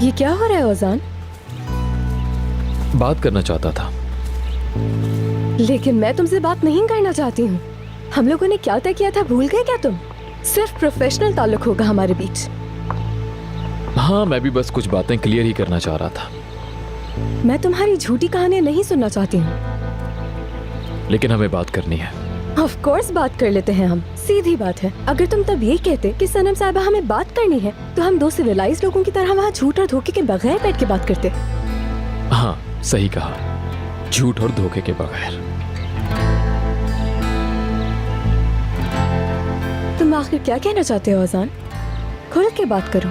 ये क्या हो रहा है ओजान? बात करना चाहता था। लेकिन मैं तुमसे बात नहीं करना चाहती हूँ। हम लोगों ने क्या तय किया था, भूल गए क्या तुम? सिर्फ प्रोफेशनल ताल्लुक होगा हमारे बीच। हाँ, मैं भी बस कुछ बातें क्लियर ही करना चाह रहा था। मैं तुम्हारी झूठी कहानियां नहीं सुनना चाहती हूँ। लेकिन हमें बात करनी है। ऑफ कोर्स बात कर लेते हैं हम, सीधी बात है। अगर तुम तब ये कहते कि सनम साहिबा हमें बात करनी है, तो हम दो सिविलाइज लोगों की तरह वहाँ झूठ और धोखे के बगैर बैठ के बात करते। हाँ, सही कहा, झूठ और धोखे के बगैर। तुम आखिर क्या कहना चाहते हो ओजान? खुल के बात करो।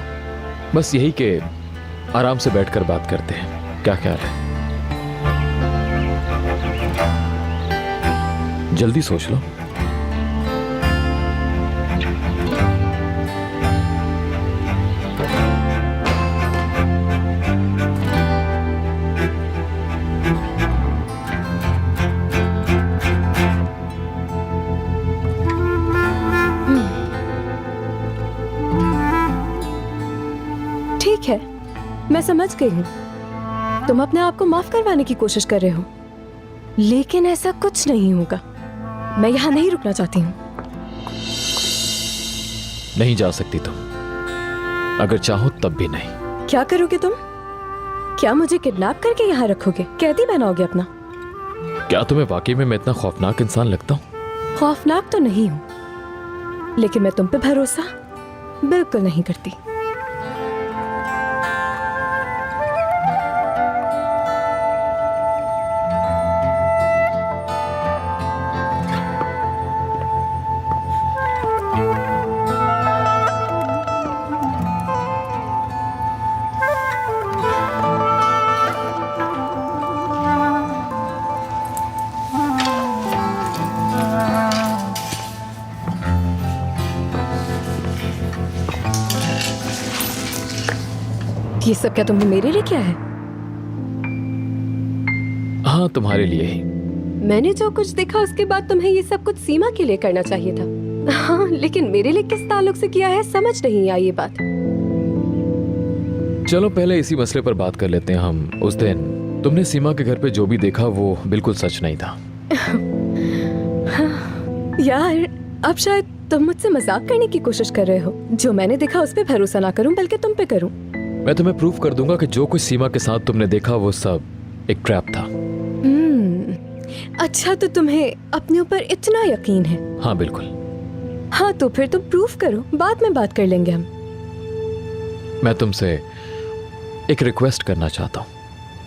बस यही कि आराम से बैठकर बात करते हैं, क्या ख्याल है? जल्दी सोच लो। ठीक है, मैं समझ गई हूँ। तुम अपने आप को माफ करवाने की कोशिश कर रहे हो, लेकिन ऐसा कुछ नहीं होगा। मैं यहाँ नहीं रुकना चाहती हूँ। नहीं जा सकती तुम, अगर चाहो तब भी नहीं। क्या करोगे तुम? क्या मुझे किडनैप करके यहाँ रखोगे, कैदी बनाओगे अपना? क्या तुम्हें वाकई में मैं इतना खौफनाक इंसान लगता हूँ? खौफनाक तो नहीं हूँ, लेकिन मैं तुम पे भरोसा बिल्कुल नहीं करती। ये सब क्या तुमने मेरे लिए किया है? हाँ, तुम्हारे लिए ही। मैंने जो कुछ देखा उसके बाद तुम्हें ये सब कुछ सीमा के लिए करना चाहिए था। हाँ, लेकिन मेरे लिए किस ताल्लुक से किया है समझ नहीं आई ये बात। चलो पहले इसी मसले पर बात कर लेते हैं हम। उस दिन तुमने सीमा के घर पे जो भी देखा वो बिल्कुल सच नहीं था। यार, अब शायद तुम मुझसे मजाक करने की कोशिश कर रहे हो। जो मैंने देखा उस पे भरोसा ना करूं बल्कि तुम पे करूं। मैं तुम्हें प्रूफ कर दूंगा कि जो कुछ सीमा के साथ तुमने देखा वो सब एक ट्रैप था। अच्छा, तो तुम्हें अपने ऊपर इतना यकीन है? हाँ बिल्कुल। हाँ, तो फिर तुम प्रूफ करो, बाद में बात कर लेंगे हम। मैं तुमसे एक रिक्वेस्ट करना चाहता हूँ।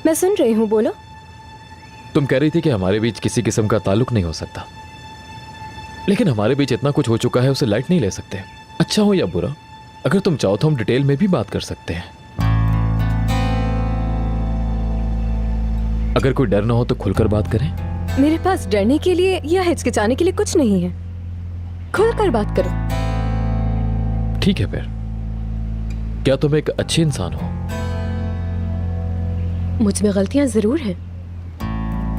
मैं सुन रही हूँ, बोलो। तुम कह रही थी कि हमारे बीच किसी किस्म का ताल्लुक नहीं हो सकता, लेकिन हमारे बीच इतना कुछ हो चुका है, उसे लाइट नहीं ले सकते, अच्छा हो या बुरा। अगर तुम चाहो तो हम डिटेल में भी बात कर सकते हैं। अगर कोई डर ना हो तो खुलकर बात करें। मेरे पास डरने के लिए या हिचकिचाने के लिए कुछ नहीं है। खुलकर बात करो। ठीक है फिर। क्या तुम एक अच्छी इंसान हो? मुझ में गलतियां जरूर हैं,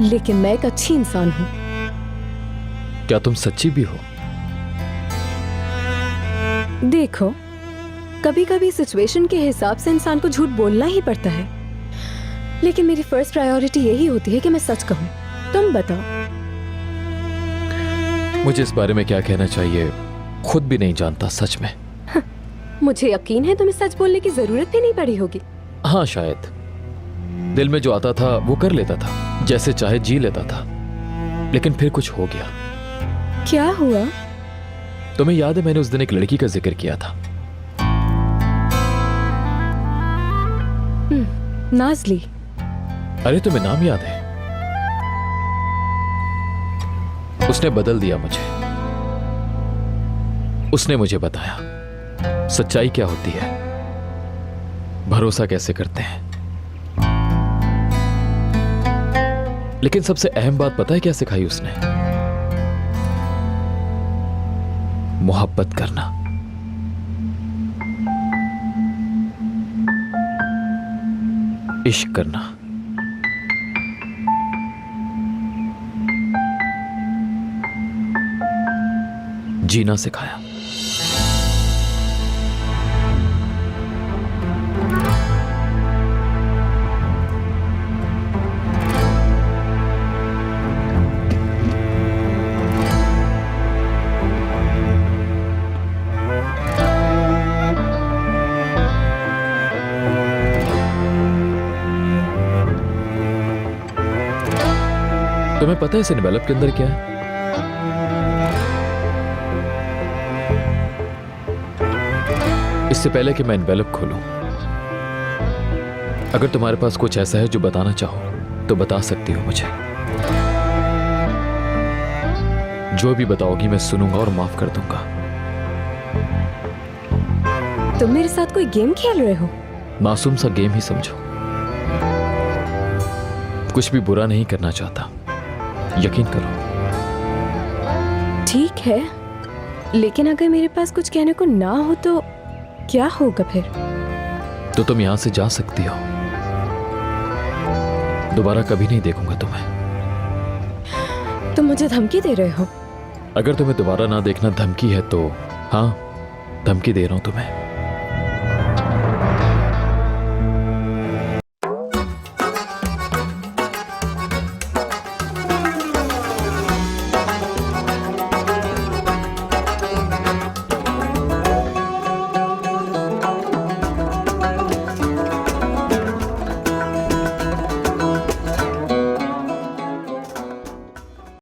लेकिन मैं एक अच्छी इंसान हूँ। क्या तुम सच्ची भी हो? देखो, कभी कभी सिचुएशन के हिसाब से इंसान को झूठ बोलना ही पड़ता है, लेकिन मेरी फर्स्ट प्रायोरिटी यही होती है कि मैं सच कहूँ। तुम बताओ। मुझे इस बारे में क्या कहना चाहिए खुद भी नहीं जानता, सच में। मुझे यकीन है तुम्हें सच बोलने की जरूरत भी नहीं पड़ी होगी। हाँ, शायद दिल में जो आता था वो कर लेता था, जैसे चाहे जी लेता था, लेकिन फिर कुछ हो गया। क्या हुआ? तुम्हें याद है मैंने उस दिन एक लड़की का जिक्र किया था? नाज़ली। अरे तुम्हें नाम याद है? उसने बदल दिया मुझे। उसने मुझे बताया सच्चाई क्या होती है, भरोसा कैसे करते हैं। लेकिन सबसे अहम बात पता है क्या सिखाई उसने? मोहब्बत करना। इश्क करना। जीना सिखाया। तुम्हें पता है इस एनवेलप के अंदर क्या है? इससे पहले कि मैं एनवेलप खोलूं, अगर तुम्हारे पास कुछ ऐसा है जो बताना चाहो तो बता सकती हो मुझे। जो भी बताओगी मैं सुनूंगा और माफ कर दूंगा। तुम मेरे साथ कोई गेम खेल रहे हो? मासूम सा गेम ही समझो। कुछ भी बुरा नहीं करना चाहता, यकीन करो। ठीक है, लेकिन अगर मेरे पास कुछ कहने को ना हो तो क्या होगा फिर? तो तुम यहां से जा सकती हो। दोबारा कभी नहीं देखूंगा तुम्हें। तुम मुझे धमकी दे रहे हो? अगर तुम्हें दोबारा ना देखना धमकी है तो हाँ, धमकी दे रहा हूं तुम्हें।